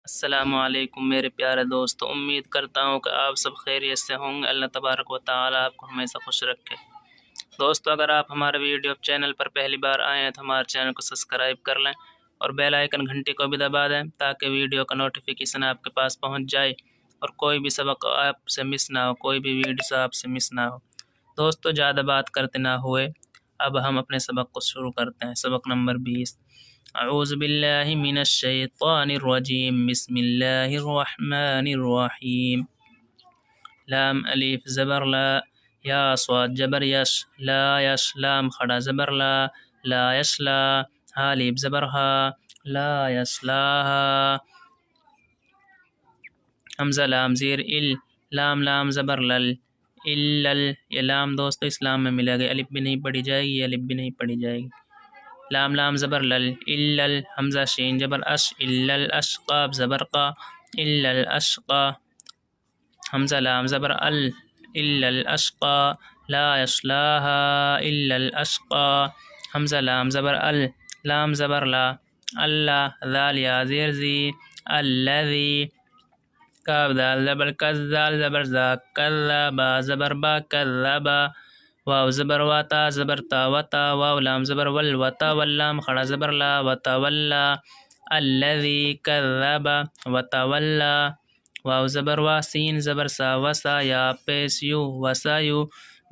السلام علیکم میرے پیارے دوستو، امید کرتا ہوں کہ آپ سب خیریت سے ہوں گے۔ اللہ تبارک و تعالی آپ کو ہمیشہ خوش رکھے۔ دوستو، اگر آپ ہمارے ویڈیو چینل پر پہلی بار آئے ہیں تو ہمارے چینل کو سبسکرائب کر لیں اور بیل آئیکن گھنٹی کو بھی دبا دیں تاکہ ویڈیو کا نوٹیفیکیشن آپ کے پاس پہنچ جائے اور کوئی بھی سبق آپ سے مس نہ ہو، کوئی بھی ویڈیو آپ سے مس نہ ہو۔ دوستو، زیادہ بات کرتے نہ ہوئے اب ہم اپنے سبق کو شروع کرتے ہیں۔ سبق نمبر 20۔ اعوذ باللہ من الشیطان الرجیم، بسم اللہ الرحمن الرحیم۔ لام الف زبر لا، یا صاد جبر یش، لا یش لام کھڑا زبر لا، لا یشلا، ہا الف زبر ہا، لا یشلاہا۔ حمزہ لام زیر ال، لام لام زبر لل، الل، یہ لام دوستو اسلام میں ملے گا، الف بھی نہیں پڑھی جائے گی، الف بھی نہیں پڑھی جائے گی۔ لام لام زبر لل، الل، حمزہ شین جبر اش، الل اش، قاف زبر قا، الل اشقا، حمزہ لام زبر ال، الل اشقا، لا یصلاہا الا الاشقا، حمزہ لام زبر ال، لام زبر لا، اللہ، ذال یا زیر زی، الذی، کاف دال زبر کز، زال زبر زا، کذبا زبر با، کذبا، واو زبر واتا زبر تا وتا، واو لام زبر ول، وتا واللام کھڑا زبر لا، وتولا، الذی کذب وتولا، واو زبر وا، سین زبر سا، وسا، یا پیش یو، وسایو،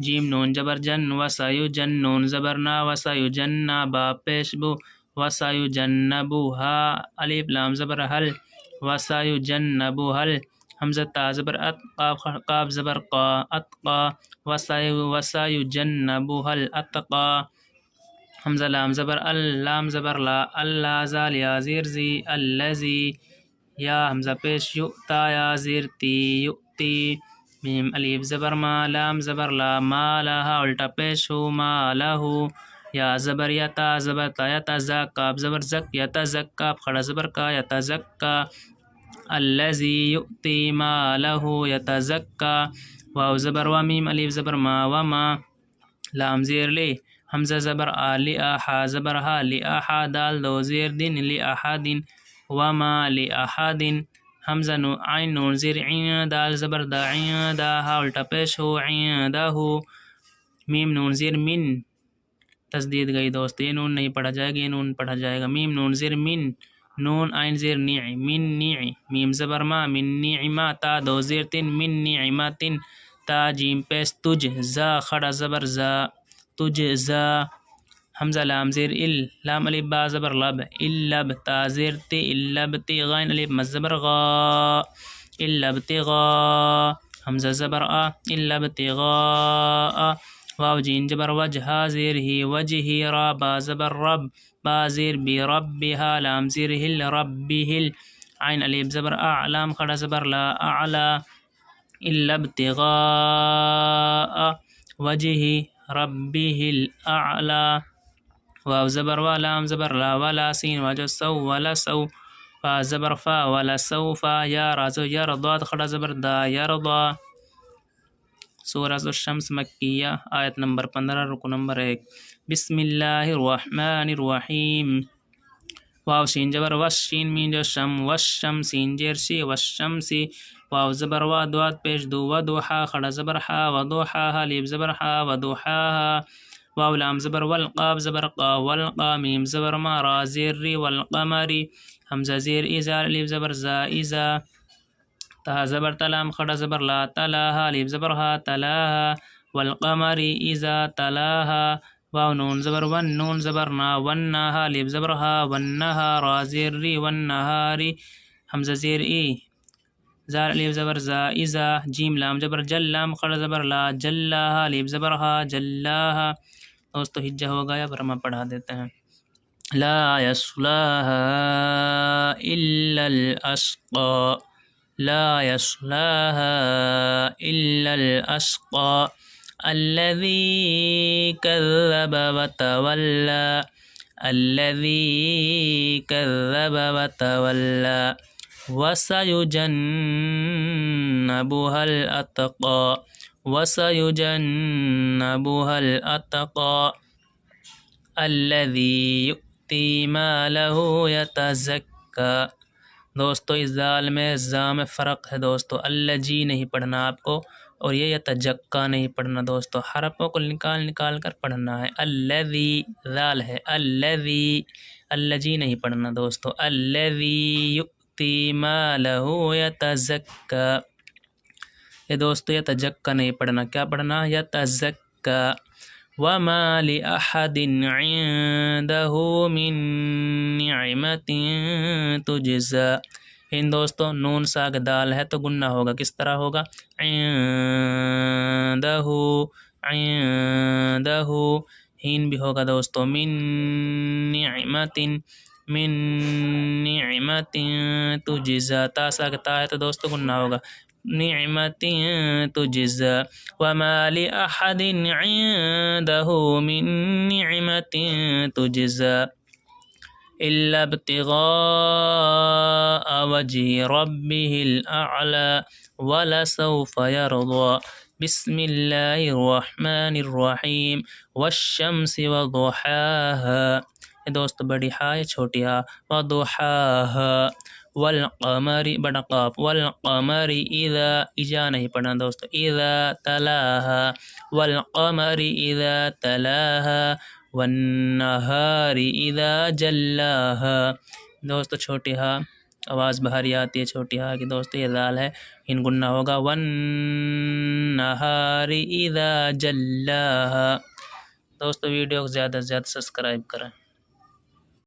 جیم نون جبر جن، وسایو جن، نون زبر نا، وسایو جننا، با پیش بو، وسایو جنبو، ہا الف لام زبر حل، وسایو جنبو حل، حمزہ تا زبر ات، قاف زبر قا، اتقا، وسایو جنبو حل اتقا، حمزہ لام زبر ال، لام زبر لا، اللہ، زال یا زیر زی، الذی، یا حمزہ پیش یؤتا یا زیر تی، یؤتی، میم الف زبر ما، لام زبر لا، ما لہا الٹا پیش ہو، ما لہو، یا زبر یتا زبر تا یتا، زا کاف زبر زک، یتا زک کاف کھڑا زبر کا، یتا زکا، الذی یؤتی مالہ یتزکا، واو زبر و، میم الف زبر ما، وما، لام زیر لے، حمزہ زبر آ، لآحا زبر ہا، لآحا، دال دو زیر دن، لأحدن، وما لأحدن، حمزہ نو عین نون زیر عین، دال زبر دا، عین دا، ہا الٹا پیش ہو، عیندہ، میم نون زیر من، تسدید گئی دوست، یہ نون نہیں پڑھا جائے گا، یہ نون پڑھا جائے گا، میم نون زیر من، نون عین زیر نیع، من نیع، میم زبر ما، من نیعما، تا دو زیر تن، من نعمتن، تا جیم پیش تج، زا کھڑا زبر زا، تج زا، حمزہ لام زیر ال، لام الف با زبر لب، اللب، تا زیر تی، اللب تی، غین الف مز زبر غا، اللب تی غا، حمزہ زبر آ، اللب تی غا، واو جین جبر وجہ زیر ہی، وجہی، را با زبر رب، با زیر بی، ربها، لام زیر ہل، ربه، عین الف زبر اع، لام کھڑا زبر لا، اعلا، الا ابتغاء وجہ ربه الاعلا، واو زبر و، لام زبر لا، ولا، سین واجو سو، ولا سو، فا زبر فا، ولا سوفا، یا رازو یر، ضاد کھڑا زبر دا، یرضا۔ سورہ الشمس مکیہ، آیت نمبر 15، رکو نمبر 1۔ بسم اللہ الرحمن الرحیم، واو شین جبر وش، شین مین جو شم، وشم، سین جیر شی، وشمسی، واو زبر وا، دوات پیش دو، ودوحا کھڑا زبر حا، وضحاها، الف زبر حا، وضحاها، واو لام زبر ول، قاف زبر قا، والقا، میم زبر ما، را زیر ری، والقمری، حمزہ زیر ایزا، الف زبر زا، ایزا، تا زبر تلام کھڑا زبر لا، تلاها، الف زبر ہا، تلاها، والقمر اذا تلاها، واو نون زبر ون، نون زبر نا، ونها، الف زبر ہا، ونها، را زیر ری، والنهار، حمزہ زیر ای، زار الف زبر زا، اذا، جیم لام زبر جل، لام کھڑا زبر لا، جلاها، الف زبر ہا، جلاها۔ دوستو ہجہ ہو گیا پر ہم پڑھا دیتے ہیں۔ لا يصلاها الا الاشقى، لا يصلاها إلا الأشقى الذي كذب وتولى، الذي كذب وتولى، وسيجنبها الأتقى، وسيجنبها الأتقى الذي يؤتي ماله يتزكى، دوستو اس ذال میں زا میں فرق ہے دوستو، الجی نہیں پڑھنا آپ کو، اور یہ یتجکا نہیں پڑھنا دوستو، حرفوں کو نکال کر پڑھنا ہے۔ الذی ذال ہے، الذی، الجی نہیں پڑھنا دوستو۔ الذی یؤتی مالہ یتزکا، یہ دوستو یتجکا نہیں پڑھنا، کیا پڑھنا؟ یتزکا۔ وما لأحد عنده من نعمت تجزا، ان دوستو نون ساگ دال ہے تو گنہ ہوگا، کس طرح ہوگا؟ عندہ، عندہ، ہین بھی ہوگا دوستو، من نعمت، من نعمت تجزا، تا ساگ تا ہے تو دوستو گنہ ہوگا، نعمت تجزا۔ وما لأحد عنده من نعمت تجزا إلا ابتغاء وجه ربه الأعلى ولسوف يرضى۔ بسم الله الرحمن الرحیم، والشمس وضحاها، یہ دوست بڑی ہا ہے چھوٹی ہا، وضحاها، والقمر بڑا قاف، والقمر اذا، اجا نہیں پڑھنا دوستو، اذا تلاها، والقمر اذا تلاها، والنہار اذا جلاها، دوستو چھوٹی ہا آواز بھاری آتی ہے چھوٹی ہا کی دوستو، یہ ذال ہے، ان گنہ ہوگا، والنہار اذا جلاها۔ دوستو ویڈیو کو زیادہ سے زیادہ سبسکرائب کریں۔